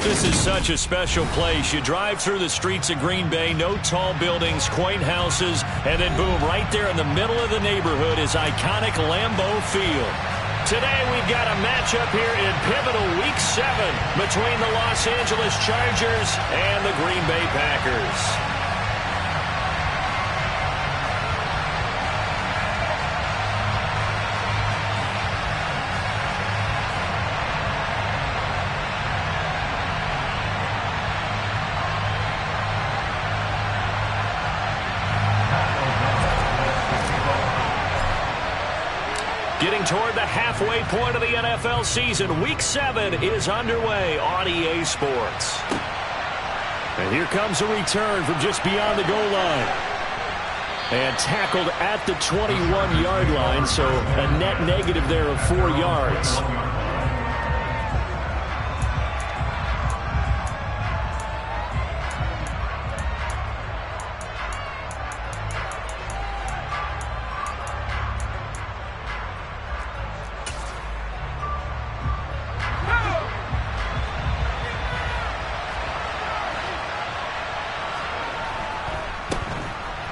This is such a special place. You drive through the streets of Green Bay, no tall buildings, quaint houses, and then boom, right there in the middle of the neighborhood is iconic Lambeau Field. Today we've got a matchup here in pivotal Week 7 between the Los Angeles Chargers and the Green Bay Packers. Getting toward the halfway point of the NFL season, Week 7 is underway on EA Sports. And here comes a return from just beyond the goal line. And tackled at the 21-yard line, so a net negative there of 4 yards.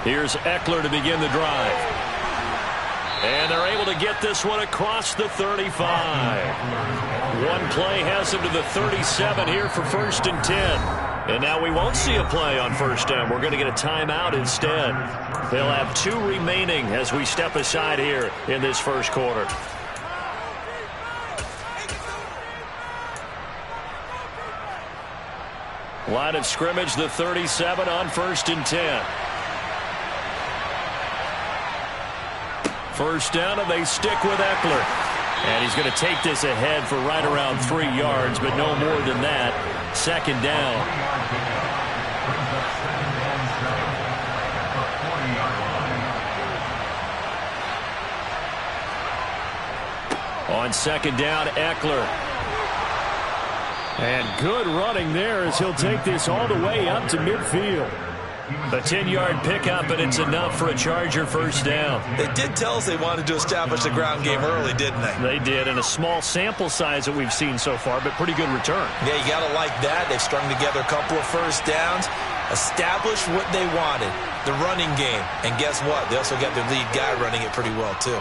Here's Eckler to begin the drive. And they're able to get this one across the 35. One play has them to the 37 here for 1st and 10. And now we won't see a play on first down. We're going to get a timeout instead. They'll have 2 remaining as we step aside here in this first quarter. Line of scrimmage, the 37 on 1st and 10. First down, and they stick with Eckler. And he's going to take this ahead for right around 3 yards, but no more than that. 2nd down. On 2nd down, Eckler. And good running there as he'll take this all the way up to midfield. A 10-yard pickup, and it's enough for a Charger first down. They did tell us they wanted to establish the ground game early, didn't they? They did, and a small sample size that we've seen so far, but pretty good return. Yeah, you got to like that. They've strung together a couple of first downs, established what they wanted, the running game. And guess what? They also got their lead guy running it pretty well, too.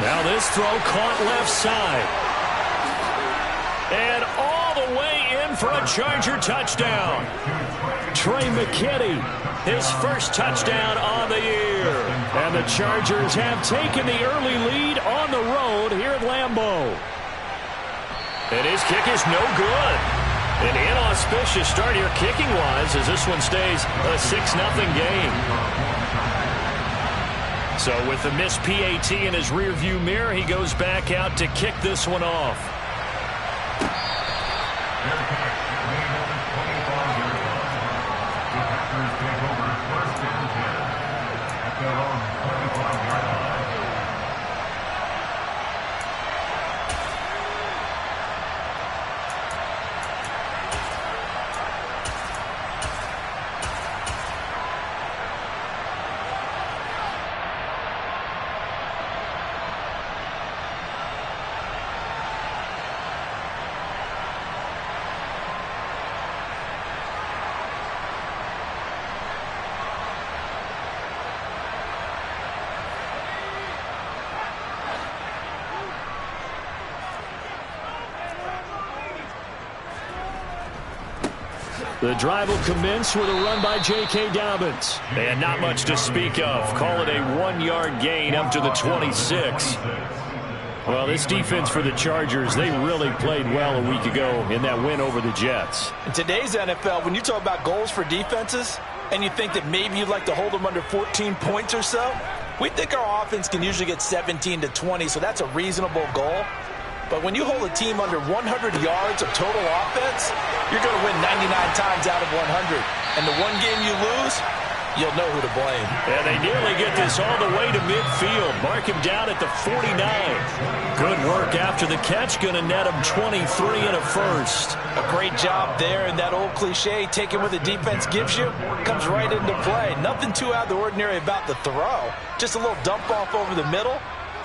Now this throw caught left side. And all the way in for a Charger touchdown. Trey McKitty, his first touchdown on the year. And the Chargers have taken the early lead on the road here at Lambeau. And his kick is no good. An inauspicious start here kicking-wise as this one stays a 6-0 game. So with the missed PAT in his rearview mirror, he goes back out to kick this one off. The drive will commence with a run by J.K. Dobbins. And not much to speak of. Call it a 1-yard gain up to the 26. Well, this defense for the Chargers, they really played well a week ago in that win over the Jets. In today's NFL, when you talk about goals for defenses, and you think that maybe you'd like to hold them under 14 points or so, we think our offense can usually get 17 to 20, so that's a reasonable goal. But when you hold a team under 100 yards of total offense, you're going to win 99 times out of 100. And the one game you lose, you'll know who to blame. And they nearly get this all the way to midfield. Mark him down at the 49. Good work after the catch. Going to net him 23 and a first. A great job there, and that old cliche, taking what the defense gives you, comes right into play. Nothing too out of the ordinary about the throw. Just a little dump off over the middle.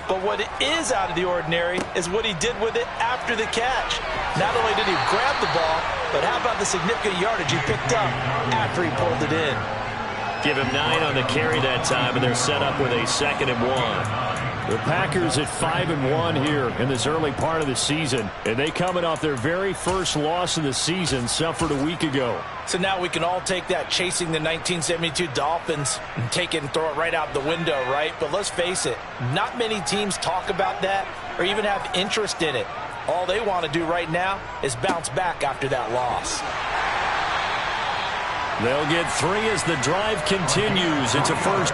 But what is out of the ordinary is what he did with it after the catch. Not only did he grab the ball, but how about the significant yardage he picked up after he pulled it in? Give him 9 on the carry that time, and they're set up with a 2nd and 1. The Packers at 5-1 here in this early part of the season, and they coming off their very first loss of the season, suffered a week ago. So now we can all take that chasing the 1972 Dolphins and take it and throw it right out the window, right? But let's face it, not many teams talk about that or even have interest in it. All they want to do right now is bounce back after that loss. They'll get 3 as the drive continues. It's a first.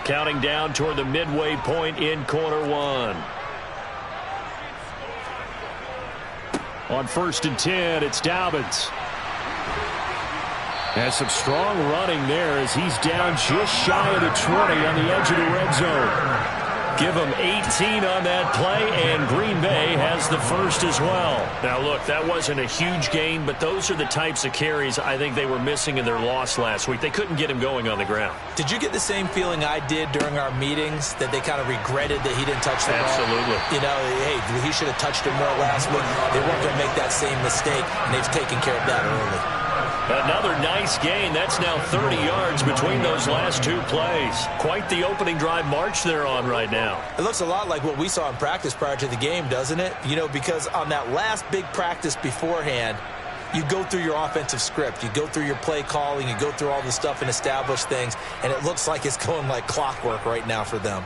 Counting down toward the midway point in quarter 1. On 1st and 10, it's Dobbins. Has some strong running there as he's down just shy of the 20 on the edge of the red zone. Give him 18 on that play, and Green Bay has the first as well. Now, look, that wasn't a huge gain, but those are the types of carries I think they were missing in their loss last week. They couldn't get him going on the ground. Did you get the same feeling I did during our meetings, that they kind of regretted that he didn't touch the ball? Absolutely. You know, hey, he should have touched it more last week. They weren't going to make that same mistake, and they've taken care of that early. Another nice gain. That's now 30 yards between those last 2 plays. Quite the opening drive march they're on right now. It looks a lot like what we saw in practice prior to the game, doesn't it? You know, because on that last big practice beforehand, you go through your offensive script. You go through your play calling. You go through all the stuff and establish things. And it looks like it's going like clockwork right now for them.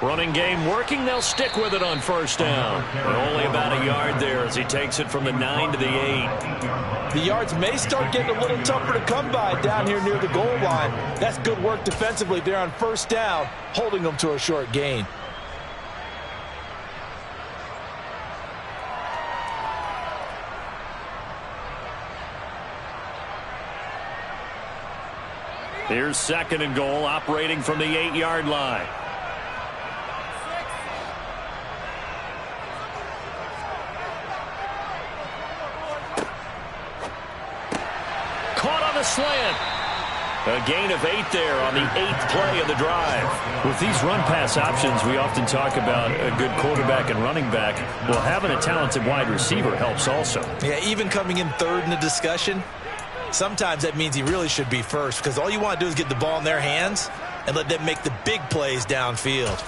Running game working. They'll stick with it on 1st down. And only about a yard there as he takes it from the 9 to the 8. The yards may start getting a little tougher to come by down here near the goal line. That's good work defensively there on 1st down, holding them to a short gain. Here's 2nd and goal, operating from the 8-yard line. Slant. A gain of 8 there on the 8th play of the drive. With these run-pass options, we often talk about a good quarterback and running back. Well, having a talented wide receiver helps also. Yeah, even coming in 3rd in the discussion, sometimes that means he really should be first, because all you want to do is get the ball in their hands and let them make the big plays downfield.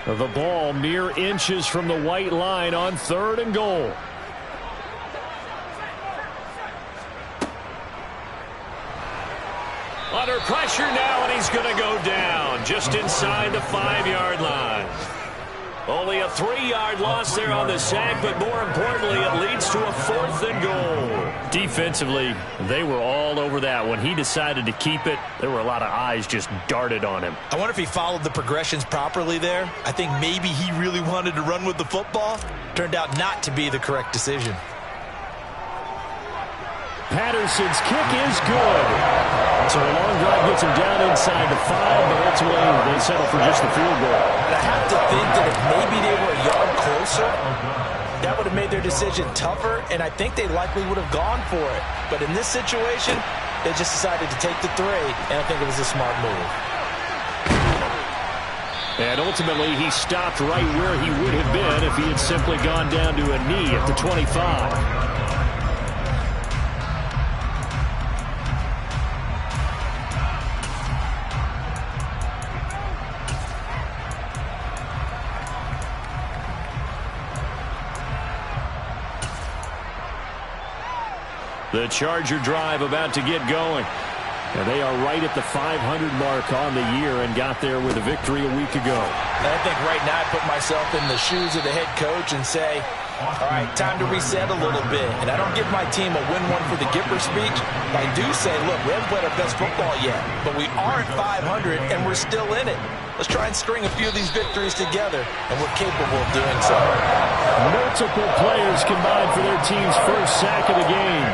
The ball mere inches from the white line on 3rd and goal. Under pressure now, and he's going to go down just inside the 5-yard line. Only a 3-yard loss there on the sack, but more importantly, it leads to a 4th and goal. Defensively, they were all over that. When he decided to keep it, there were a lot of eyes just darted on him. I wonder if he followed the progressions properly there. I think maybe he really wanted to run with the football. Turned out not to be the correct decision. Patterson's kick is good. So a long drive gets him down inside the 5, but ultimately they settle for just the field goal. And I have to think that if maybe they were a yard closer, that would have made their decision tougher, and I think they likely would have gone for it. But in this situation, they just decided to take the 3, and I think it was a smart move. And ultimately, he stopped right where he would have been if he had simply gone down to a knee at the 25. The Charger drive about to get going. And they are right at the 500 mark on the year and got there with a victory a week ago. And I think right now I put myself in the shoes of the head coach and say, all right, time to reset a little bit. And I don't give my team a win one for the Gipper speech. But I do say, look, we haven't played our best football yet, but we are at 500 and we're still in it. Let's try and string a few of these victories together, and we're capable of doing so. Multiple players combined for their team's first sack of the game.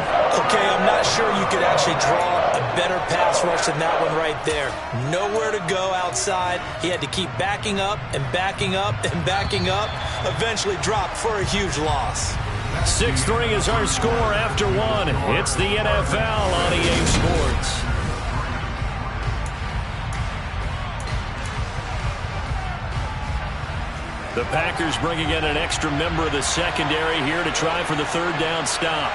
Okay, I'm not sure you could actually draw a better pass rush than that one right there. Nowhere to go outside. He had to keep backing up and backing up and backing up. Eventually dropped for a huge loss. 6-3 is our score after one. It's the NFL on EA Sports. The Packers bringing in an extra member of the secondary here to try for the third down stop.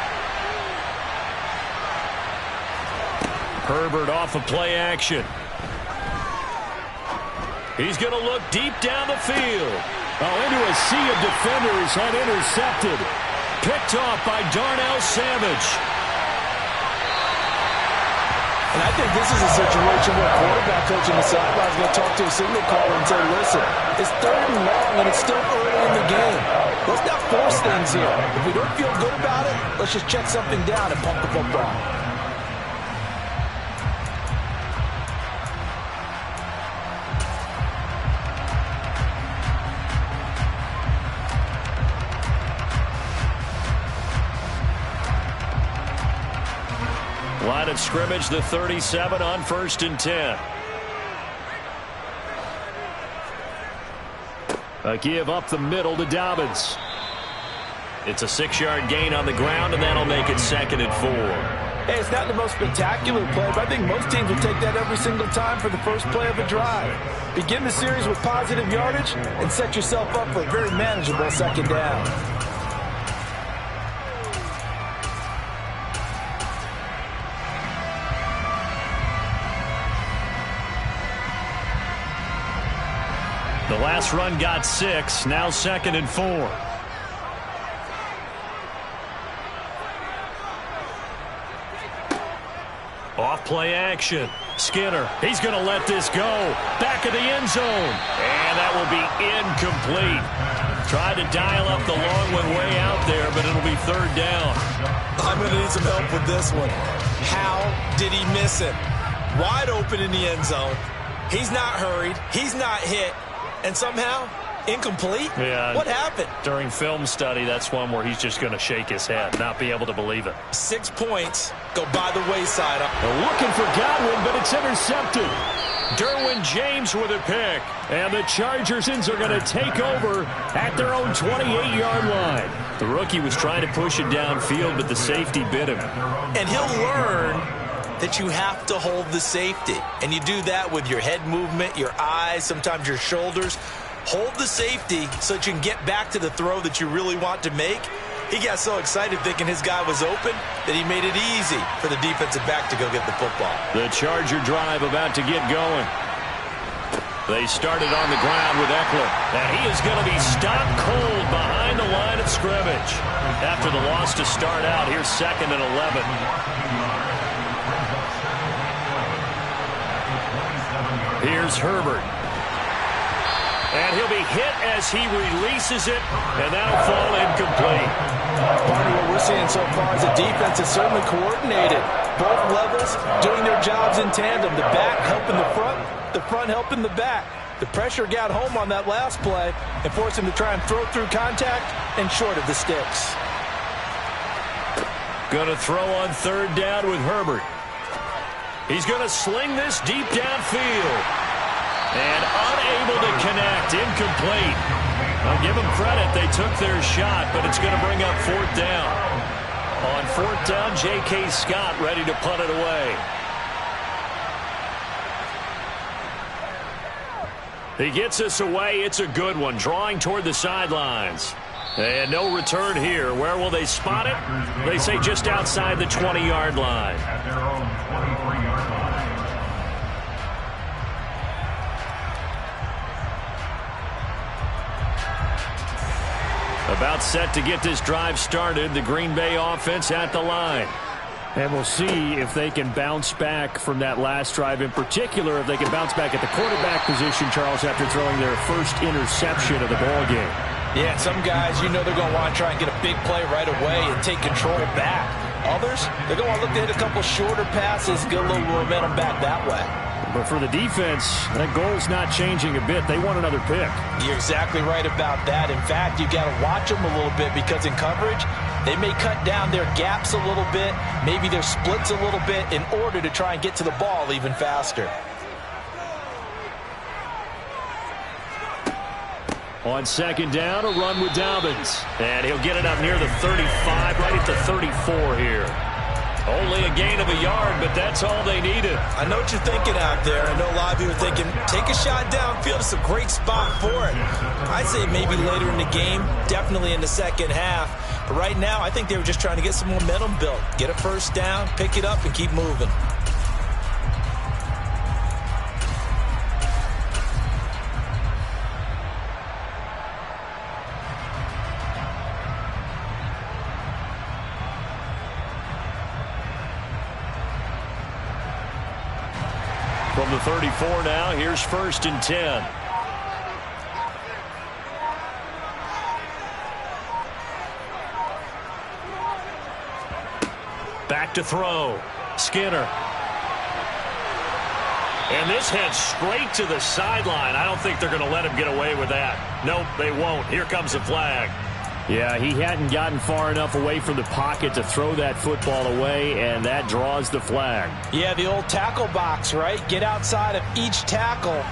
Herbert off of play action. He's going to look deep down the field. Oh, into a sea of defenders and intercepted. Picked off by Darnell Savage. And I think this is a situation where quarterback coach in the sideline is going to talk to a signal caller and say, listen, it's 3rd and long and it's still early in the game. Let's not force things here. If we don't feel good about it, let's just check something down and pump the football. Line of scrimmage, the 37 on 1st and 10. A give up the middle to Dobbins. It's a 6-yard gain on the ground, and that'll make it 2nd and 4. Hey, it's not the most spectacular play, but I think most teams will take that every single time for the first play of a drive. Begin the series with positive yardage and set yourself up for a very manageable 2nd down. The last run got 6, now 2nd and 4. Off play action. Skinner, he's going to let this go. Back of the end zone. And that will be incomplete. Tried to dial up the long one way out there, but it'll be 3rd down. I'm going to need some help with this one. How did he miss it? Wide open in the end zone. He's not hurried. He's not hit. And somehow, incomplete? Yeah. What happened? During film study, that's one where he's just going to shake his head, not be able to believe it. 6 points go by the wayside. They're looking for Godwin, but it's intercepted. Derwin James with a pick. And the Chargers are going to take over at their own 28-yard line. The rookie was trying to push it downfield, but the safety bit him. And he'll learn that you have to hold the safety. And you do that with your head movement, your eyes, sometimes your shoulders. Hold the safety so that you can get back to the throw that you really want to make. He got so excited thinking his guy was open that he made it easy for the defensive back to go get the football. The Charger drive about to get going. They started on the ground with Eckler. And he is going to be stopped cold behind the line of scrimmage. After the loss to start out, here's 2nd and 11. Here's Herbert. And he'll be hit as he releases it, and that'll fall incomplete. Part of what we're seeing so far is the defense is certainly coordinated. Both levels doing their jobs in tandem. The back helping the front helping the back. The pressure got home on that last play and forced him to try and throw through contact and short of the sticks. Going to throw on 3rd down with Herbert. He's going to sling this deep downfield. And unable to connect. Incomplete. I'll give them credit. They took their shot, but it's going to bring up 4th down. On 4th down, J.K. Scott ready to punt it away. He gets us away. It's a good one. Drawing toward the sidelines. And no return here. Where will they spot it? They say just outside the 20-yard line. At their own 23-yard line. About set to get this drive started. The Green Bay offense at the line. And we'll see if they can bounce back from that last drive, in particular if they can bounce back at the quarterback position, Charles, after throwing their first interception of the ball game. Yeah, some guys, they're going to want to try and get a big play right away and take control back. Others, they're going to want to look to hit a couple shorter passes, get a little momentum back that way. But for the defense, that goal's not changing a bit. They want another pick. You're exactly right about that. In fact, you've got to watch them a little bit because in coverage, they may cut down their gaps a little bit, maybe their splits a little bit in order to try and get to the ball even faster. On second down, a run with Dobbins. And he'll get it up near the 35, right at the 34 here. Only a gain of a yard, but that's all they needed. I know what you're thinking out there. I know a lot of you are thinking, take a shot downfield. It's a great spot for it. I'd say maybe later in the game, definitely in the second half. But right now, I think they were just trying to get some momentum built. Get a first down, pick it up, and keep moving. From the 34 now, here's 1st and 10. Back to throw. Skinner. And this heads straight to the sideline. I don't think they're going to let him get away with that. Nope, they won't. Here comes the flag. Yeah, he hadn't gotten far enough away from the pocket to throw that football away, and that draws the flag. Yeah, the old tackle box, right? Get outside of each tackle,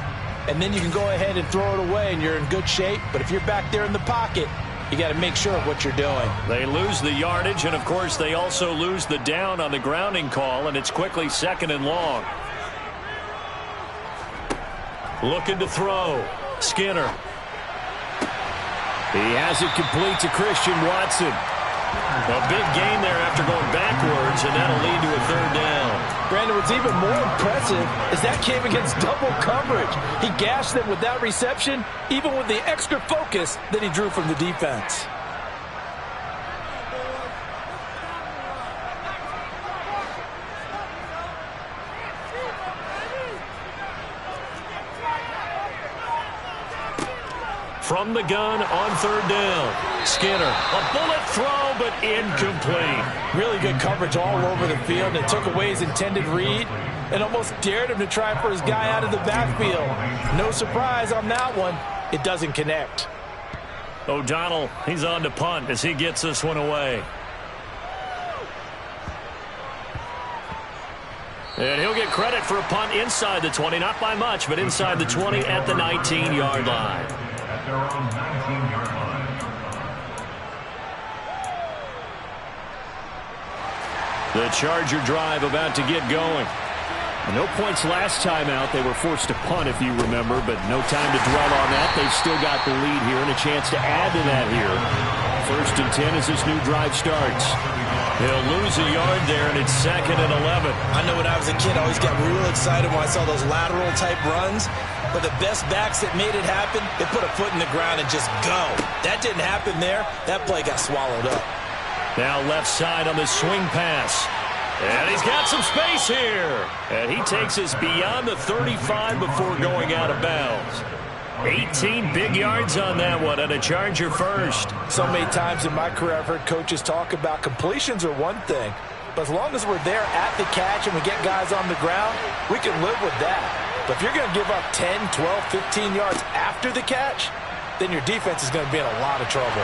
and then you can go ahead and throw it away, and you're in good shape. But if you're back there in the pocket, you got to make sure of what you're doing. They lose the yardage, and, of course, they also lose the down on the grounding call, and it's quickly 2nd and long. Looking to throw. Skinner. He has it complete to Christian Watson. A big gain there after going backwards, and that'll lead to a 3rd down. Brandon, what's even more impressive is that came against double coverage. He gashed them with that reception, even with the extra focus that he drew from the defense. From the gun on 3rd down. Skinner, a bullet throw, but incomplete. Really good coverage all over the field. It took away his intended read and almost dared him to try for his guy out of the backfield. No surprise on that one. It doesn't connect. O'Donnell, he's on to punt as he gets this one away. And he'll get credit for a punt inside the 20, not by much, but inside the 20 at the 19-yard line. At their own 19-yard line. The Charger drive about to get going. No points last time out. They were forced to punt, if you remember, but no time to dwell on that. They've still got the lead here and a chance to add to that here. 1st and 10 as this new drive starts. He'll lose a yard there, and it's 2nd and 11. I know when I was a kid, I always got real excited when I saw those lateral-type runs. But the best backs that made it happen, they put a foot in the ground and just go. That didn't happen there. That play got swallowed up. Now left side on the swing pass. And he's got some space here. And he takes us beyond the 35 before going out of bounds. 18 big yards on that one, and a Charger first. So many times in my career, I've heard coaches talk about completions are one thing. But as long as we're there at the catch and we get guys on the ground, we can live with that. But if you're going to give up 10, 12, 15 yards after the catch, then your defense is going to be in a lot of trouble.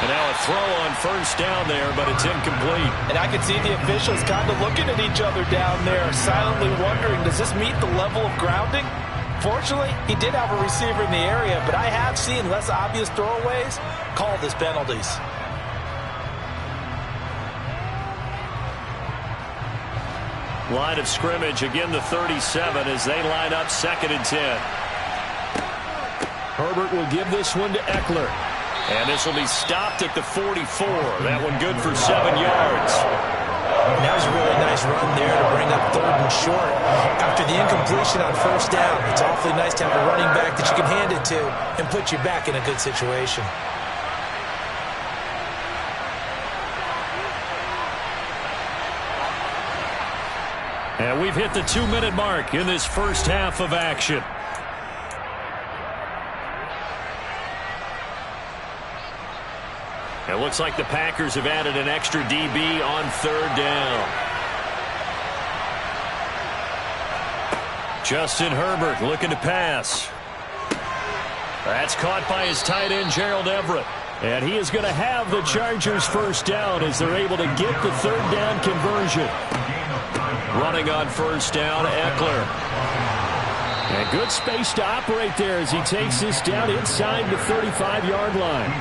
And now a throw on 1st down there, but it's incomplete. And I can see the officials kind of looking at each other down there, silently wondering, does this meet the level of grounding? Fortunately, he did have a receiver in the area, but I have seen less obvious throwaways called as penalties. Line of scrimmage, again the 37 as they line up 2nd and 10. Herbert will give this one to Eckler. And this will be stopped at the 44. That one good for 7 yards. That was a really nice run there to bring up 3rd and short. After the incompletion on 1st down, it's awfully nice to have a running back that you can hand it to and put you back in a good situation. And we've hit the 2-minute mark in this first half of action. It looks like the Packers have added an extra DB on third down. Justin Herbert looking to pass. That's caught by his tight end, Gerald Everett. And he is going to have the Chargers first down as they're able to get the third down conversion. Running on first down, Eckler. And good space to operate there as he takes this down inside the 35-yard line.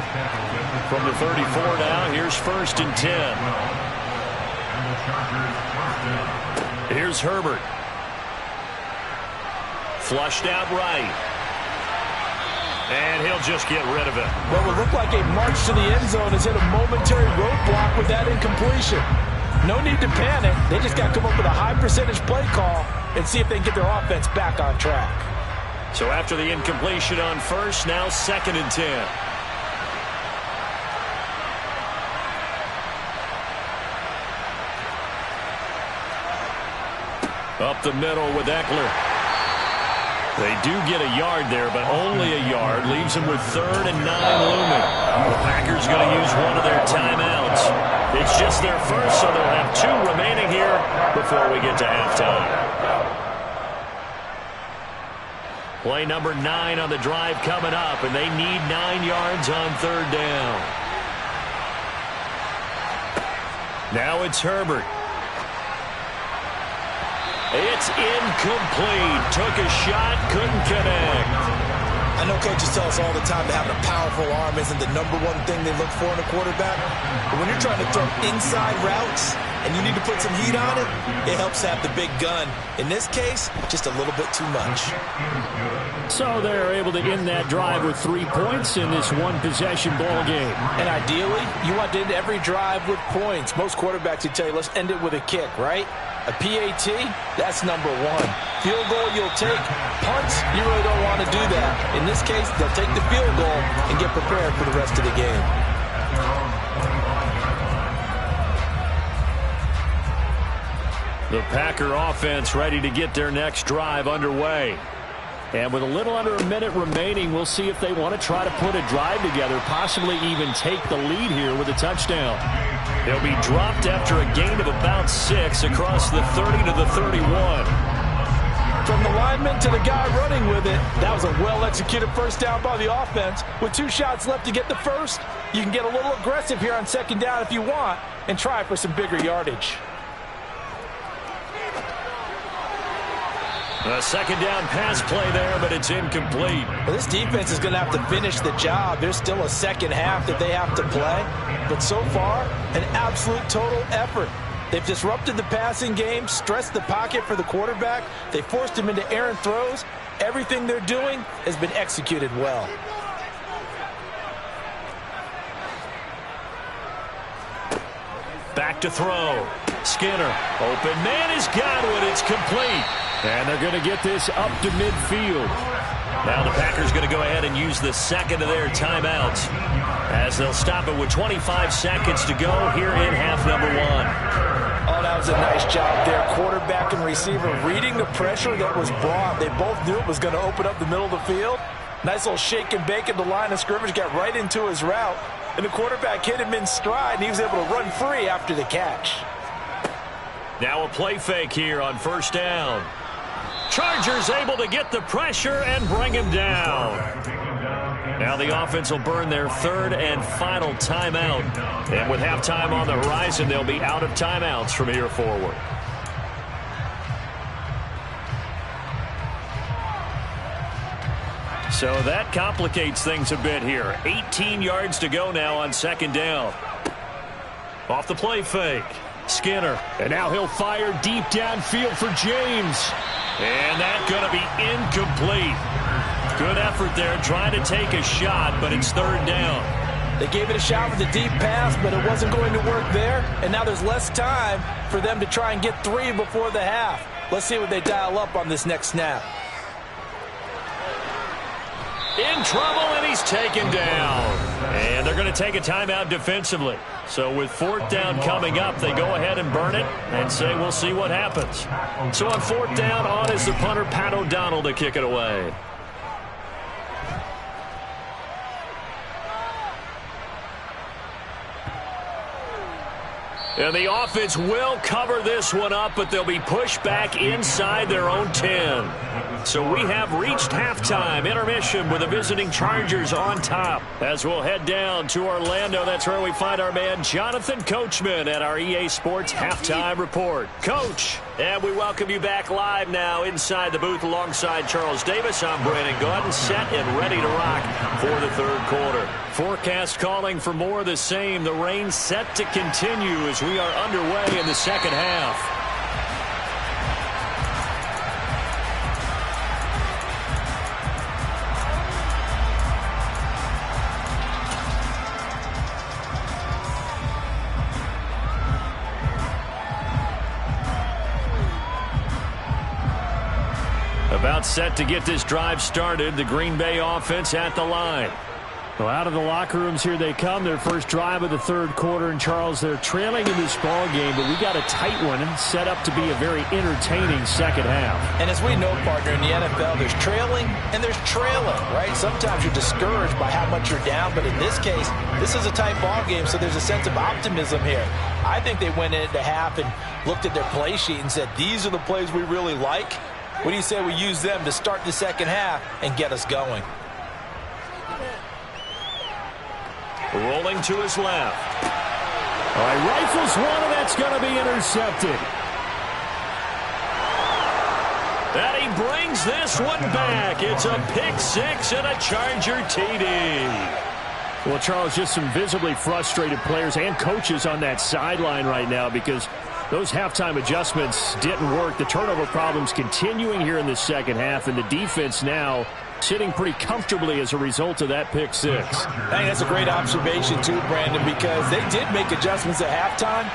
From the 34 now, here's 1st and 10. Here's Herbert. Flushed out right. And he'll just get rid of it. What would look like a march to the end zone has hit a momentary roadblock with that incompletion. No need to panic. They just got to come up with a high percentage play call and see if they can get their offense back on track. So after the incompletion on first, now 2nd and 10. Up the middle with Eckler. They do get a yard there, but only a yard. Leaves them with 3rd and 9 looming. The Packers going to use one of their timeouts. It's just their first, so they'll have 2 remaining here before we get to halftime. Play number 9 on the drive coming up, and they need 9 yards on third down. Now it's Herbert. It's incomplete. Took a shot, couldn't connect. I know coaches tell us all the time that having a powerful arm isn't the #1 thing they look for in a quarterback. But when you're trying to throw inside routes and you need to put some heat on it, it helps have the big gun. In this case, just a little bit too much. So they're able to end that drive with 3 points in this one-possession ball game. And ideally, you want to end every drive with points. Most quarterbacks would tell you, let's end it with a kick, right? A PAT, that's #1. Field goal you'll take. Punts, you really don't want to do that. In this case, they'll take the field goal and get prepared for the rest of the game. The Packer offense ready to get their next drive underway. And with a little under a minute remaining, we'll see if they want to try to put a drive together, possibly even take the lead here with a touchdown. They'll be dropped after a gain of about 6 across the 30 to the 31. From the lineman to the guy running with it, that was a well-executed first down by the offense. With 2 shots left to get the first, you can get a little aggressive here on 2nd down if you want and try for some bigger yardage. A 2nd down pass play there, but it's incomplete. Well, this defense is going to have to finish the job. There's still a second half that they have to play. But so far, an absolute total effort. They've disrupted the passing game, stressed the pocket for the quarterback. They forced him into errant throws. Everything they're doing has been executed well. Back to throw. Skinner. Open man is Godwin. It's complete. And they're going to get this up to midfield. Now the Packers going to go ahead and use the 2nd of their timeouts as they'll stop it with 25 seconds to go here in half number 1. Oh, that was a nice job there. Quarterback and receiver reading the pressure that was brought. They both knew it was going to open up the middle of the field. Nice little shake and bake at the line of scrimmage. Got right into his route. And the quarterback hit him in stride, and he was able to run free after the catch. Now a play fake here on first down. Chargers able to get the pressure and bring him down. Now the offense will burn their 3rd and final timeout. And with halftime on the horizon, they'll be out of timeouts from here forward. So that complicates things a bit here. 18 yards to go now on 2nd down. Off the play fake. Skinner. And now he'll fire deep downfield for James. And that's going to be incomplete. Good effort there trying to take a shot, but it's 3rd down. They gave it a shot with a deep pass, but it wasn't going to work there. And now there's less time for them to try and get 3 before the half. Let's see what they dial up on this next snap. In trouble, and he's taken down. And they're going to take a timeout defensively. So with 4th down coming up, they go ahead and burn it and say we'll see what happens. So on 4th down, on is the punter, Pat O'Donnell, to kick it away. And the offense will cover this one up, but they'll be pushed back inside their own 10. So we have reached halftime. Intermission with the visiting Chargers on top. As we'll head down to Orlando, that's where we find our man Jonathan Coachman at our EA Sports Halftime Report. Coach, and we welcome you back live now inside the booth alongside Charles Davis. I'm Brandon Gaudin, set and ready to rock for the 3rd quarter. Forecast calling for more of the same. The rain set to continue as we are underway in the 2nd half. About set to get this drive started. The Green Bay offense at the line. Well, out of the locker rooms here they come. Their first drive of the 3rd quarter. And, Charles, they're trailing in this ball game, but we got a tight one set up to be a very entertaining 2nd half. And as we know, partner, in the NFL, there's trailing and there's trailing, right? Sometimes you're discouraged by how much you're down, but in this case, this is a tight ball game, so there's a sense of optimism here. I think they went into half and looked at their play sheet and said, these are the plays we really like. What do you say we use them to start the 2nd half and get us going? Rolling to his left. All right, rifles one, and that's going to be intercepted. And he brings this one back. It's a pick 6 and a Charger TD. Well, Charles, just some visibly frustrated players and coaches on that sideline right now because those halftime adjustments didn't work. The turnover problems continuing here in the 2nd half, and the defense now sitting pretty comfortably as a result of that pick 6. I think that's a great observation too, Brandon, because they did make adjustments at halftime.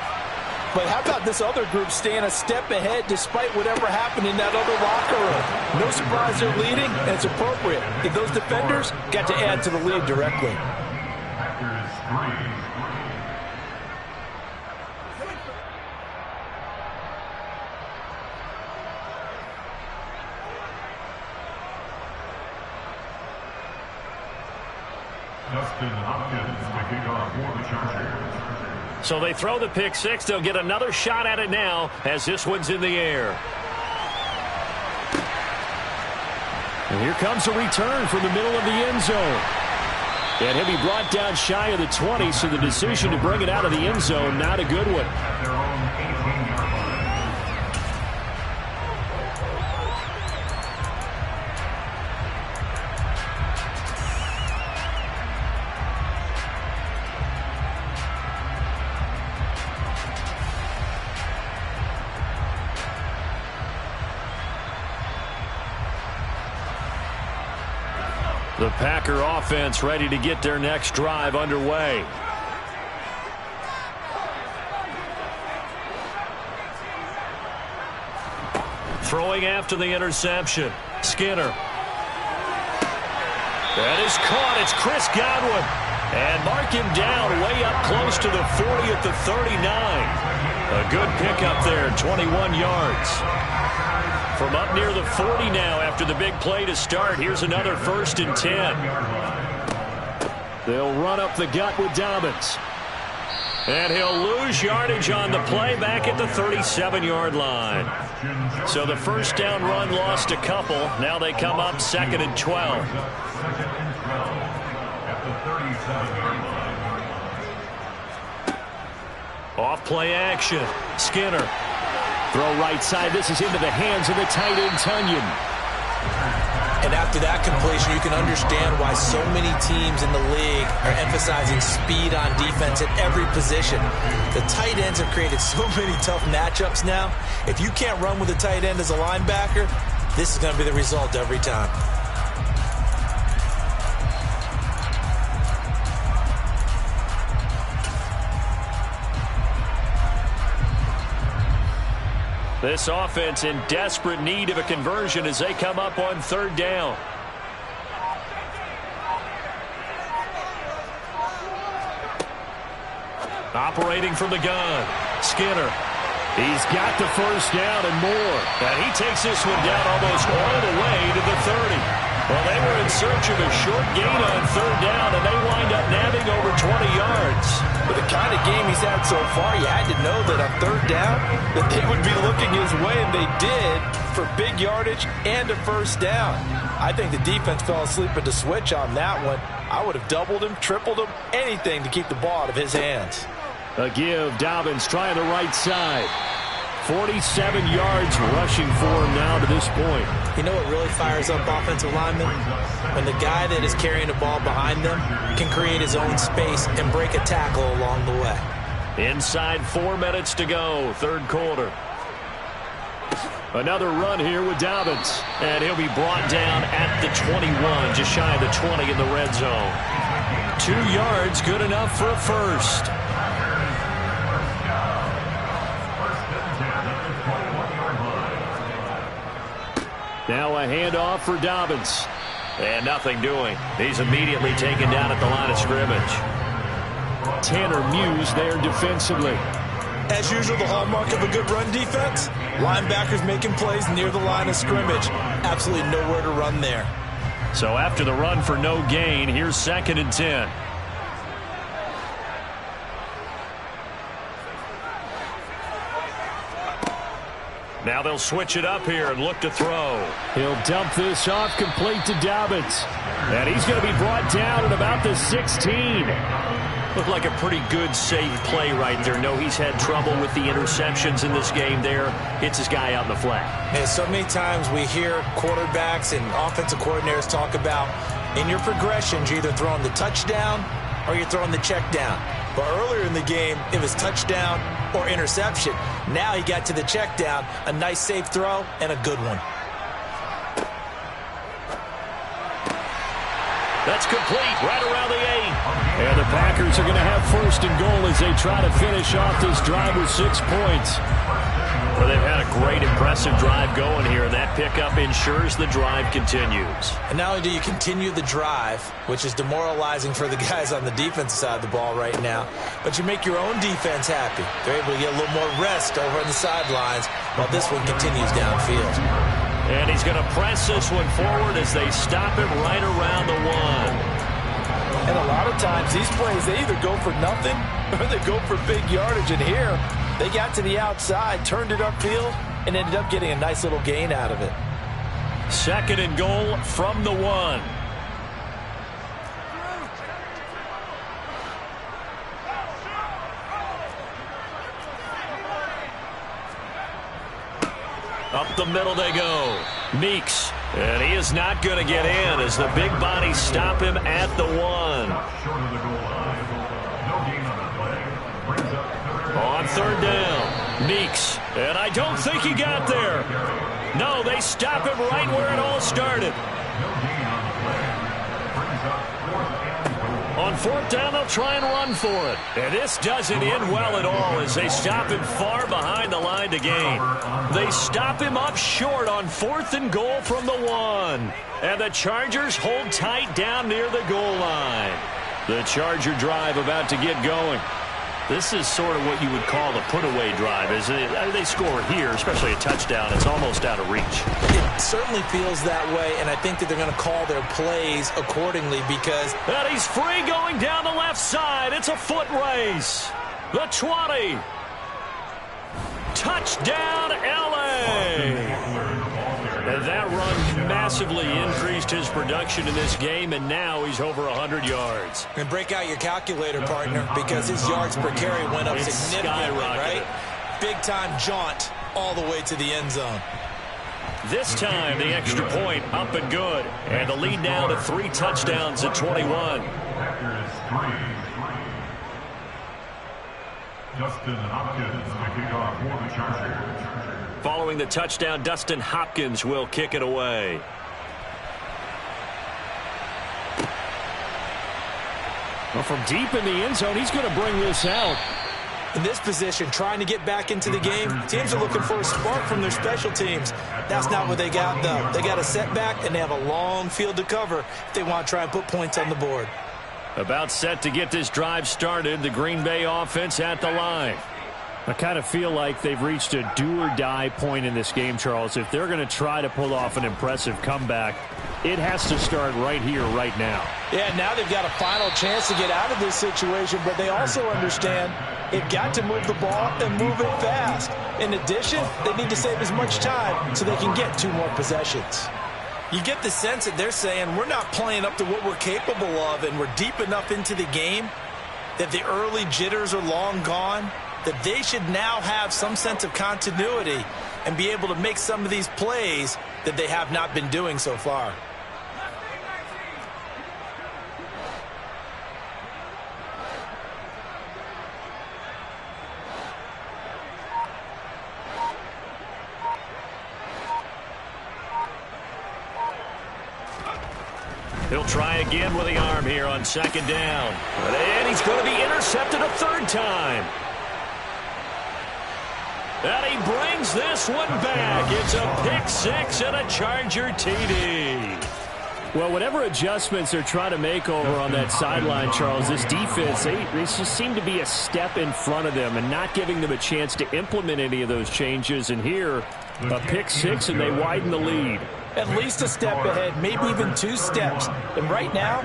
But how about this other group staying a step ahead despite whatever happened in that other locker room? No surprise they're leading, and it's appropriate. If those defenders got to add to the lead directly. Justin Hopkins to kick off for the Chargers. So they throw the pick 6. They'll get another shot at it now as this one's in the air. And here comes a return from the middle of the end zone. And he'll be brought down shy of the 20, so the decision to bring it out of the end zone, not a good one. Their own 18-yard line. The Packer offense ready to get their next drive underway. Throwing after the interception. Skinner. That is caught. It's Chris Godwin. And mark him down way up close to the 40 at the 39. A good pickup there, 21 yards. From up near the 40 now after the big play to start. Here's another 1st and 10. They'll run up the gut with Dobbins. And he'll lose yardage on the play back at the 37-yard line. So the first down run lost a couple. Now they come up 2nd and 12. At the 37-yard line. Off play action. Skinner. Throw right side. This is into the hands of the tight end, Tunyon. And after that completion, you can understand why so many teams in the league are emphasizing speed on defense at every position. The tight ends have created so many tough matchups now. If you can't run with a tight end as a linebacker, this is going to be the result every time. This offense in desperate need of a conversion as they come up on 3rd down. Operating from the gun, Skinner. He's got the first down and more. And he takes this one down almost all the way to the 30. Well, they were in search of a short gain on third down, and they wind up nabbing over 20 yards. With the kind of game he's had so far, you had to know that on third down that they would be looking his way, and they did for big yardage and a first down. I think the defense fell asleep at the switch on that one. I would have doubled him, tripled him, anything to keep the ball out of his hands. A give, Dobbins trying the right side. 47 yards rushing for him now to this point. You know what really fires up offensive linemen? When the guy that is carrying the ball behind them can create his own space and break a tackle along the way. Inside 4 minutes to go, third quarter. Another run here with Dobbins. And he'll be brought down at the 21, just shy of the 20 in the red zone. 2 yards, good enough for a first. Now a handoff for Dobbins. And nothing doing. He's immediately taken down at the line of scrimmage. Tanner Muse there defensively. As usual, the hallmark of a good run defense, linebackers making plays near the line of scrimmage. Absolutely nowhere to run there. So after the run for no gain, here's 2nd and 10. Now they'll switch it up here and look to throw. He'll dump this off complete to Dobbins. And he's going to be brought down at about the 16. Looked like a pretty good, safe play right there. No, he's had trouble with the interceptions in this game there. Hits his guy out in the flat. Man, so many times we hear quarterbacks and offensive coordinators talk about in your progressions, you're either throwing the touchdown or you're throwing the check down. But earlier in the game, it was touchdown or interception. Now he got to the check down, a nice safe throw, and a good one. That's complete, right around the 8. And the Packers are going to have 1st and goal as they try to finish off this drive with 6 points. Well, they've had a great, impressive drive going here, and that pickup ensures the drive continues. And not only do you continue the drive, which is demoralizing for the guys on the defensive side of the ball right now, but you make your own defense happy. They're able to get a little more rest over on the sidelines while this one continues downfield. And he's going to press this one forward as they stop him right around the 1. And a lot of times, these plays, they either go for nothing or they go for big yardage. And here, they got to the outside, turned it upfield, and ended up getting a nice little gain out of it. 2nd and goal from the 1. Up the middle they go. Meeks. And he is not going to get in as the big bodies stop him at the 1. On third down, Meeks. And I don't think he got there. No, they stop him right where it all started. On 4th down, they'll try and run for it. And this doesn't end well at all as they stop him far behind the line to gain. They stop him up short on 4th and goal from the 1. And the Chargers hold tight down near the goal line. The Charger drive about to get going. This is sort of what you would call the put-away drive. As they score here, especially a touchdown, it's almost out of reach. It certainly feels that way, and I think that they're going to call their plays accordingly because... And he's free going down the left side. It's a foot race. The 20. Touchdown, L.A. And that run massively increased his production in this game, and now he's over 100 yards. And break out your calculator, partner, because his yards per carry went up significantly, right? Big-time jaunt all the way to the end zone. This time, the extra point up and good. And the lead now to 3 touchdowns at 21. Dustin Hopkins to kick off for the Chargers. Following the touchdown, Dustin Hopkins will kick it away. Well, from deep in the end zone, he's going to bring this out. In this position, trying to get back into the game, teams are looking for a spark from their special teams. That's not what they got, though. They got a setback, and they have a long field to cover if they want to try and put points on the board. About set to get this drive started. The Green Bay offense at the line. I kind of feel like they've reached a do-or-die point in this game, Charles. If they're going to try to pull off an impressive comeback, it has to start right here, right now. Yeah, now they've got a final chance to get out of this situation, but they also understand they've got to move the ball and move it fast. In addition, they need to save as much time so they can get 2 more possessions. You get the sense that they're saying we're not playing up to what we're capable of, and we're deep enough into the game that the early jitters are long gone, that they should now have some sense of continuity and be able to make some of these plays that they have not been doing so far. He'll try again with the arm here on 2nd down. And he's going to be intercepted a 3rd time. And he brings this one back. It's a pick 6 and a Charger TD. Well, whatever adjustments they're trying to make over on that sideline, Charles, this defense, they just seem to be a step in front of them and not giving them a chance to implement any of those changes. And here, a pick 6, and they widen the lead. At least a step ahead, maybe even 2 steps. And right now,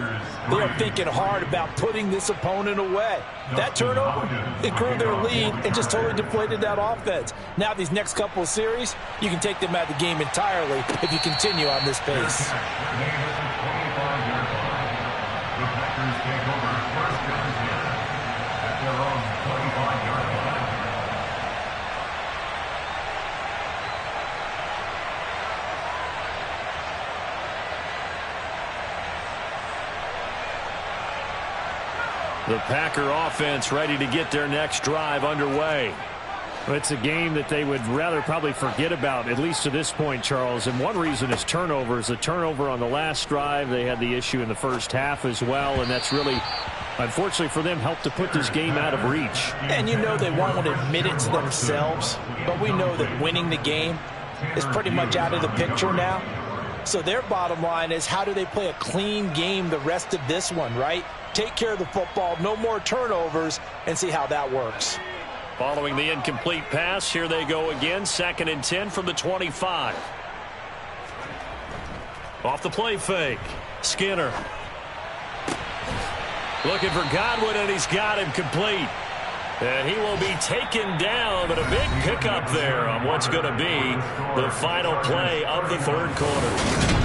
they are thinking hard about putting this opponent away. That turnover, it grew their lead and just totally deflated that offense. Now these next couple of series, you can take them out of the game entirely if you continue on this pace. The Packers take over 1st down at their own 25-yard line. The Packer offense ready to get their next drive underway. Well, it's a game that they would rather probably forget about, at least to this point, Charles. And one reason is turnovers. The turnover on the last drive, they had the issue in the first half as well, and that's really, unfortunately for them, helped to put this game out of reach. And you know they won't admit it to themselves, but we know that winning the game is pretty much out of the picture now. So their bottom line is, how do they play a clean game the rest of this one, right? Take care of the football, no more turnovers, and see how that works. Following the incomplete pass, here they go again. 2nd and 10 from the 25. Off the play fake. Skinner. Looking for Godwin, and he's got him complete. And he will be taken down, but a big pickup there on what's going to be the final play of the 3rd quarter.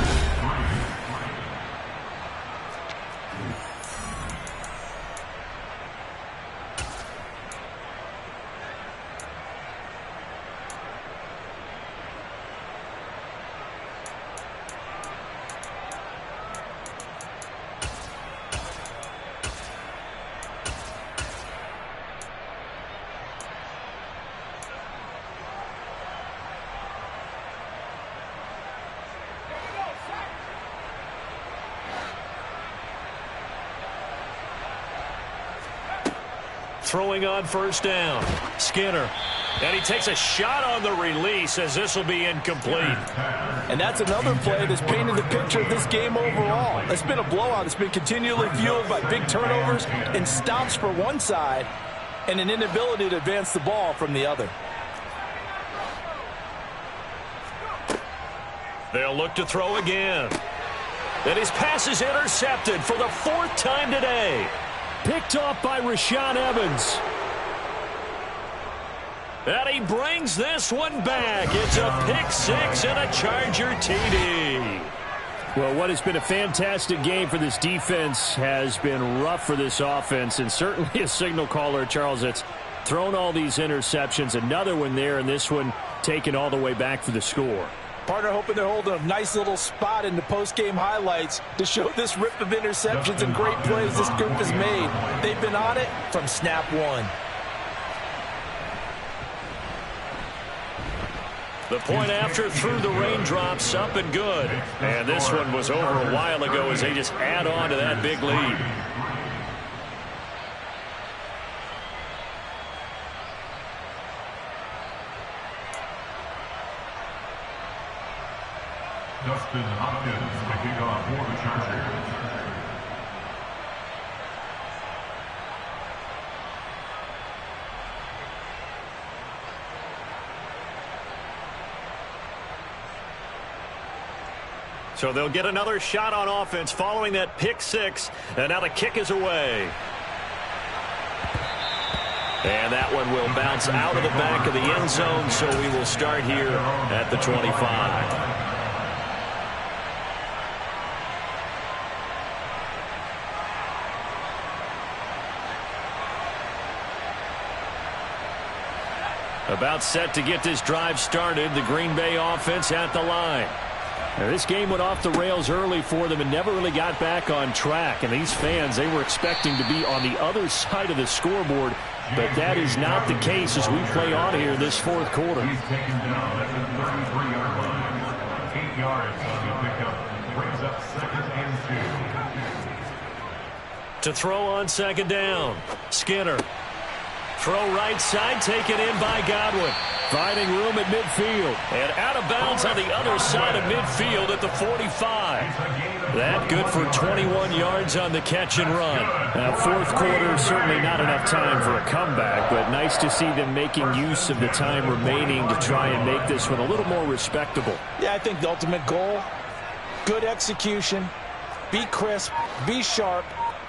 Throwing on 1st down. Skinner. And he takes a shot on the release as this will be incomplete. And that's another play that's painted the picture of this game overall. It's been a blowout. It's been continually fueled by big turnovers and stops for one side and an inability to advance the ball from the other. They'll look to throw again. And his pass is intercepted for the 4th time today. Picked off by Rashaan Evans. And he brings this one back. It's a pick 6 and a Charger TD. Well, what has been a fantastic game for this defense has been rough for this offense, and certainly a signal caller, Charles, that's thrown all these interceptions. Another one there, and this one taken all the way back for the score. Partner hoping they're holding a nice little spot in the post-game highlights to show this rip of interceptions and great plays this group has made. They've been on it from snap 1. The point after through the raindrops, up and good. And this one was over a while ago as they just add on to that big lead. Dustin Hopkins to kick off for the Chargers. So they'll get another shot on offense following that pick six. And now the kick is away. And that one will bounce out of the back of the end zone, so we will start here at the 25. About set to get this drive started, the Green Bay offense at the line. Now, this game went off the rails early for them and never really got back on track. And these fans, they were expecting to be on the other side of the scoreboard, but that is not the case as we play on here this fourth quarter. He's taken down at the 33-yard line. 8 yards on the pickup. Brings up 2nd and 2. To throw on second down, Skinner. Throw right side, taken in by Godwin. Finding room at midfield. And out of bounds on the other side of midfield at the 45. That good for 21 yards on the catch and run. Fourth quarter, certainly not enough time for a comeback, but nice to see them making use of the time remaining to try and make this one a little more respectable. Yeah, I think the ultimate goal, good execution, be crisp, be sharp,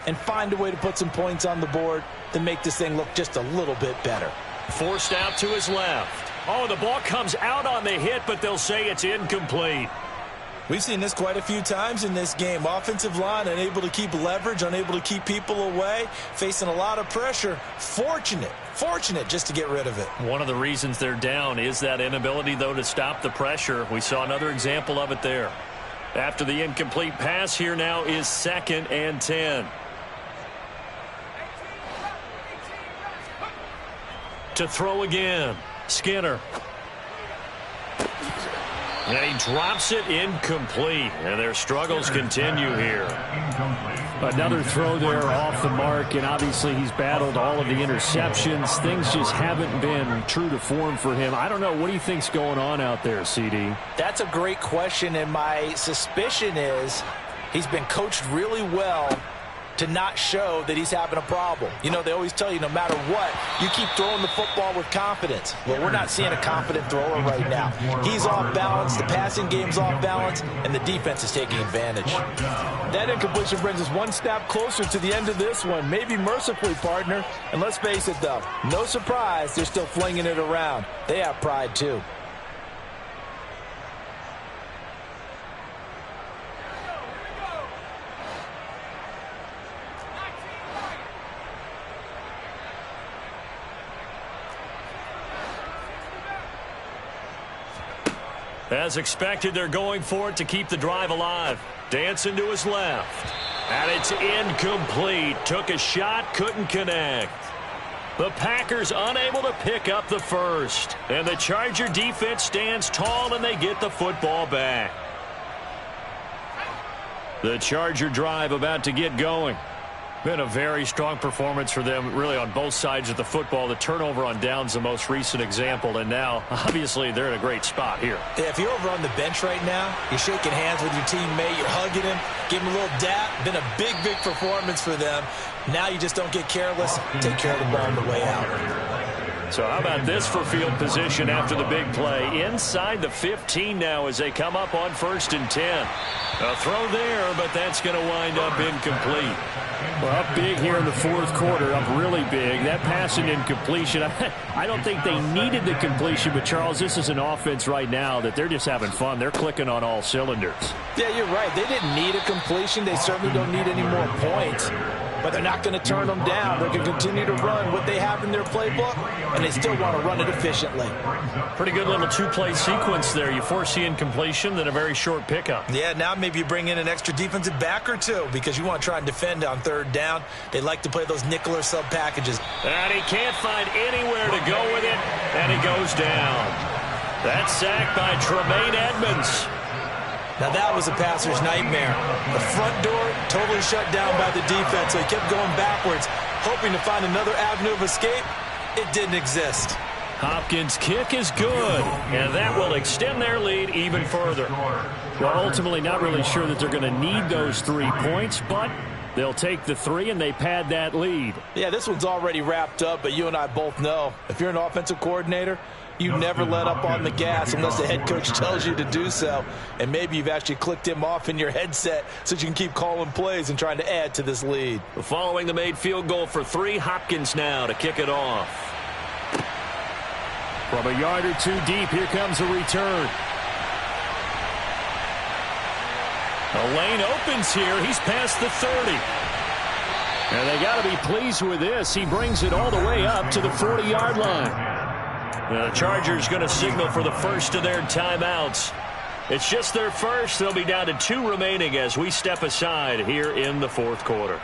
and find a way to put some points on the board to make this thing look just a little bit better. Forced out to his left. Oh, the ball comes out on the hit, but they'll say it's incomplete. We've seen this quite a few times in this game. Offensive line unable to keep leverage, unable to keep people away, facing a lot of pressure. Fortunate just to get rid of it. One of the reasons they're down is that inability, though, to stop the pressure. We saw another example of it there. After the incomplete pass, here now is 2nd and 10. To throw again, Skinner. And he drops it incomplete. And their struggles continue here. Another throw there off the mark, and obviously he's battled all of the interceptions. Things just haven't been true to form for him. I don't know. What do you think's going on out there, CD? That's a great question, and my suspicion is he's been coached really well to not show that he's having a problem. You know, they always tell you no matter what, you keep throwing the football with confidence. Well, we're not seeing a confident thrower right now. He's off balance, the passing game's off balance, and the defense is taking advantage. That incompletion brings us one step closer to the end of this one. Maybe mercifully, partner. And let's face it, though, no surprise, they're still flinging it around. They have pride, too. As expected, they're going for it to keep the drive alive. Dancing to his left. And it's incomplete. Took a shot, couldn't connect. The Packers unable to pick up the first. And the Charger defense stands tall and they get the football back. The Charger drive about to get going. Been a very strong performance for them, really, on both sides of the football. The turnover on downs, the most recent example, and now, obviously, they're in a great spot here. Yeah, if you're over on the bench right now, you're shaking hands with your teammate, you're hugging him, give him a little dap. Been a big performance for them. Now you just don't get careless. Take care of the ball on the way out. So how about this for field position after the big play? Inside the 15 now as they come up on 1st and 10. A throw there, but that's going to wind up incomplete. Well, up big here in the fourth quarter, up really big. That pass and incompletion, I don't think they needed the completion, but, Charles, this is an offense right now that they're just having fun. They're clicking on all cylinders. Yeah, you're right. They didn't need a completion. They certainly don't need any more points. But they're not going to turn them down. They're going to continue to run what they have in their playbook, and they still want to run it efficiently. Pretty good little two-play sequence there. You force the incompletion, then a very short pickup. Yeah, now maybe you bring in an extra defensive back or two because you want to try and defend on 3rd down. They like to play those nickel or sub packages. And he can't find anywhere to go with it, and he goes down. That's sacked by Tremaine Edmonds. Now that was a passer's nightmare. The front door totally shut down by the defense, so he kept going backwards, hoping to find another avenue of escape. It didn't exist. Hopkins' kick is good, and that will extend their lead even further. Well, ultimately not really sure that they're going to need those 3 points, but They'll take the 3, and they pad that lead. Yeah, this one's already wrapped up, but you and I both know if you're an offensive coordinator, you never let up on the gas unless the head coach tells you to do so. And maybe you've actually clicked him off in your headset so you can keep calling plays and trying to add to this lead. Following the made field goal for 3, Hopkins now to kick it off. From a yard or 2 deep, here comes a return. The lane opens here. He's past the 30. And they got to be pleased with this. He brings it all the way up to the 40-yard line. The Chargers going to signal for the first of their timeouts. It's just their first. They'll be down to 2 remaining as we step aside here in the fourth quarter.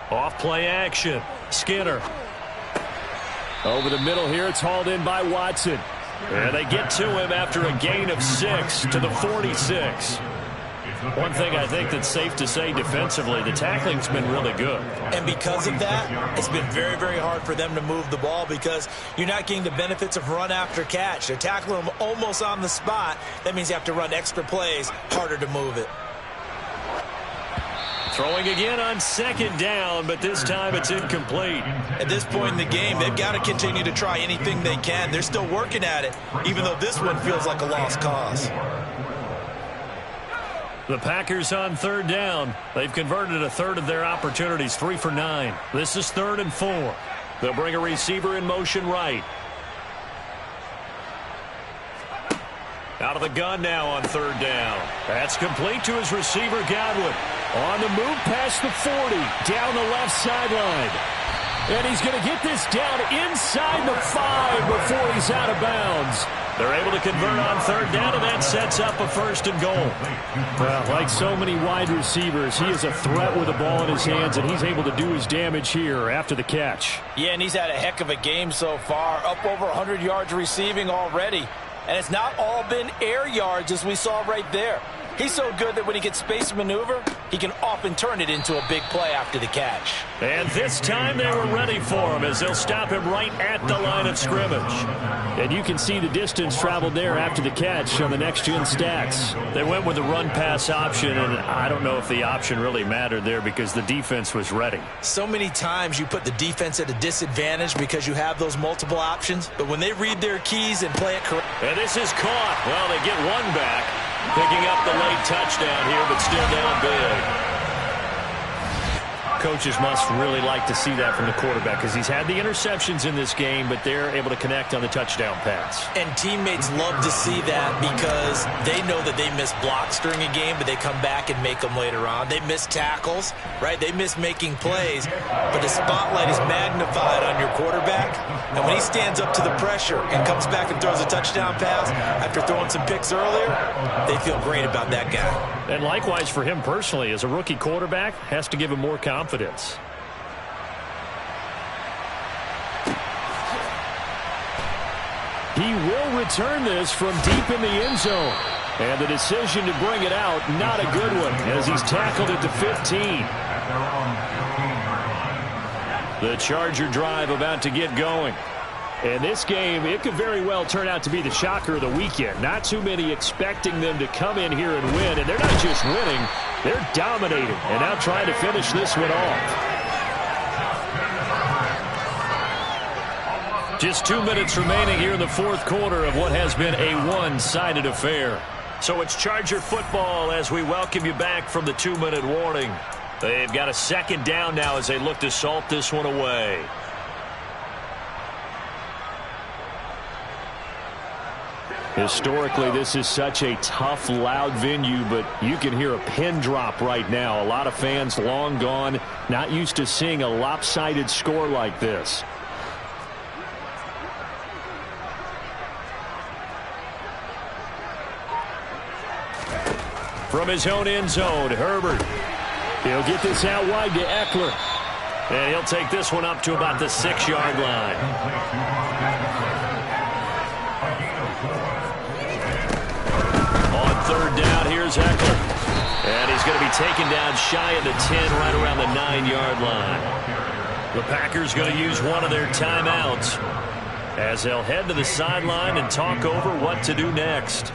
Off play action. Skinner. Over the middle here, it's hauled in by Watson. And they get to him after a gain of 6 to the 46. One thing I think that's safe to say defensively, the tackling's been really good. And because of that, it's been very, very hard for them to move the ball because you're not getting the benefits of run after catch. They're tackling them almost on the spot. That means you have to run extra plays, harder to move it. Throwing again on second down, but this time it's incomplete. At this point in the game, they've got to continue to try anything they can. They're still working at it, even though this one feels like a lost cause. The Packers on third down. They've converted a third of their opportunities, 3 for 9. This is 3rd and 4. They'll bring a receiver in motion right. Out of the gun now on third down. That's complete to his receiver, Godwin. On the move past the 40, down the left sideline. And he's going to get this down inside the 5 before he's out of bounds. They're able to convert on third down, and that sets up a 1st and goal. Well, like so many wide receivers, he is a threat with the ball in his hands, and he's able to do his damage here after the catch. Yeah, and he's had a heck of a game so far, up over 100 yards receiving already. And it's not all been air yards as we saw right there. He's so good that when he gets space to maneuver, he can often turn it into a big play after the catch. And this time they were ready for him as they'll stop him right at the line of scrimmage. And you can see the distance traveled there after the catch on the next-gen stats. They went with the run-pass option, and I don't know if the option really mattered there because the defense was ready. So many times you put the defense at a disadvantage because you have those multiple options, but when they read their keys and play it correct. And this is caught. Well, they get one back. Picking up the late touchdown here, but still down big. Coaches must really like to see that from the quarterback because he's had the interceptions in this game, but they're able to connect on the touchdown pass. And teammates love to see that because they know that they miss blocks during a game, but they come back and make them later on. They miss tackles, right? They miss making plays, but the spotlight is magnified on your quarterback. And when he stands up to the pressure and comes back and throws a touchdown pass after throwing some picks earlier, they feel great about that guy. And likewise for him personally, as a rookie quarterback, has to give him more confidence. He will return this from deep in the end zone. And the decision to bring it out, not a good one, as he's tackled at the 15. The Charger drive about to get going. And this game, it could very well turn out to be the shocker of the weekend. Not too many expecting them to come in here and win. And they're not just winning, they're dominating. And now trying to finish this one off. Just 2 minutes remaining here in the fourth quarter of what has been a one-sided affair. So it's Charger football as we welcome you back from the 2-minute warning. They've got a 2nd down now as they look to salt this one away. Historically, this is such a tough, loud venue, but you can hear a pin drop right now. A lot of fans long gone, not used to seeing a lopsided score like this. From his own end zone, Herbert. He'll get this out wide to Eckler. And he'll take this one up to about the 6-yard line. On third down, here's Eckler. And he's going to be taken down shy of the 10, right around the 9-yard line. The Packers going to use one of their timeouts. as they'll head to the sideline and talk over what to do next.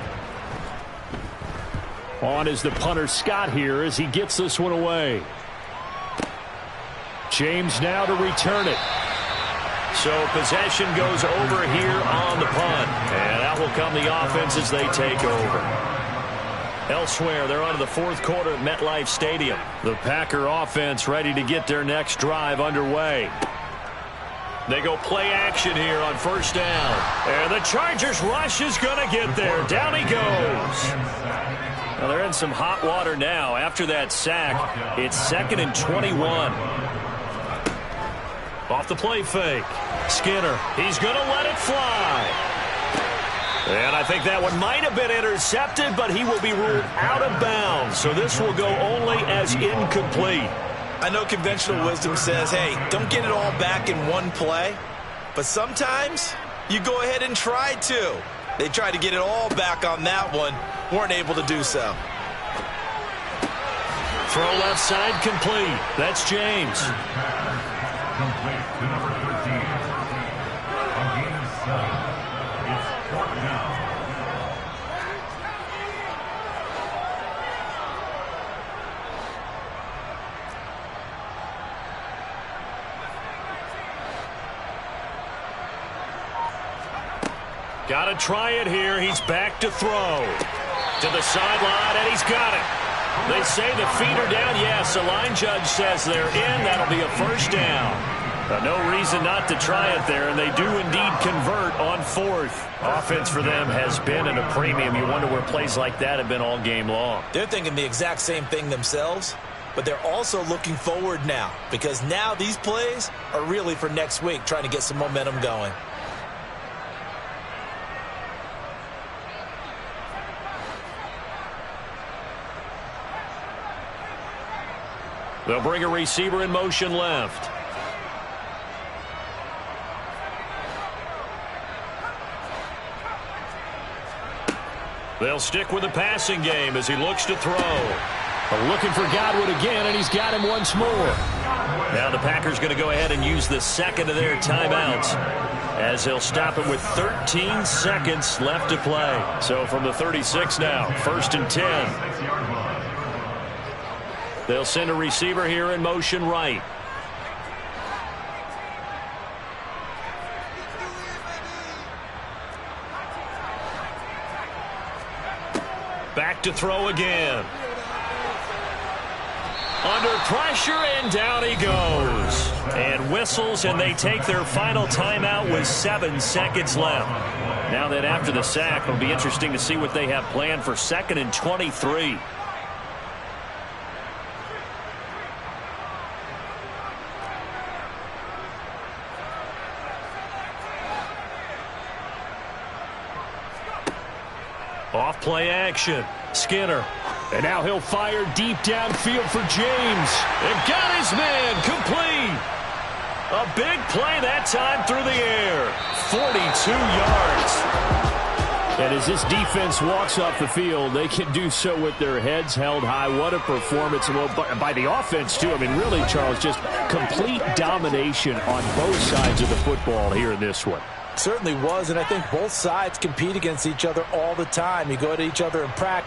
On is the punter Scott here as he gets this one away. James now to return it. So possession goes over here on the punt. And out will come the offense as they take over. Elsewhere, they're on to the fourth quarter at MetLife Stadium. The Packer offense ready to get their next drive underway. They go play action here on first down. And the Chargers rush is going to get there. Down he goes. Well, they're in some hot water now. After that sack, it's 2nd and 21. Off the play fake. Skinner, he's going to let it fly. And I think that one might have been intercepted, but he will be ruled out of bounds. So this will go only as incomplete. I know conventional wisdom says, hey, don't get it all back in one play. But sometimes you go ahead and try to. They tried to get it all back on that one. Weren't able to do so. Throw left side complete. That's James. Complete to number 13. On game 7, it's 4th down. Got to try it here. He's back to throw. To the sideline, and he's got it. They say the feet are down. Yes, the line judge says they're in. That'll be a first down. No reason not to try it there, and they do indeed convert on 4th. Offense for them has been at a premium. You wonder where plays like that have been all game long. They're thinking the exact same thing themselves, but they're also looking forward now because now these plays are really for next week, trying to get some momentum going. They'll bring a receiver in motion left. They'll stick with the passing game as he looks to throw. Looking for Godwin again, and he's got him once more. Now the Packers going to go ahead and use the second of their timeouts as they'll stop it with 13 seconds left to play. So from the 36 now, 1st and 10. They'll send a receiver here in motion right. Back to throw again. Under pressure, and down he goes. And whistles, and they take their final timeout with 7 seconds left. Now that after the sack, it'll be interesting to see what they have planned for 2nd and 23. Off play action. Skinner. And now he'll fire deep downfield for James. And got his man complete. A big play that time through the air. 42 yards. And as this defense walks off the field, they can do so with their heads held high. What a performance by the offense, too. I mean, really, Charles, just complete domination on both sides of the football here in this one. Certainly was, and I think both sides compete against each other all the time. You go to each other in practice.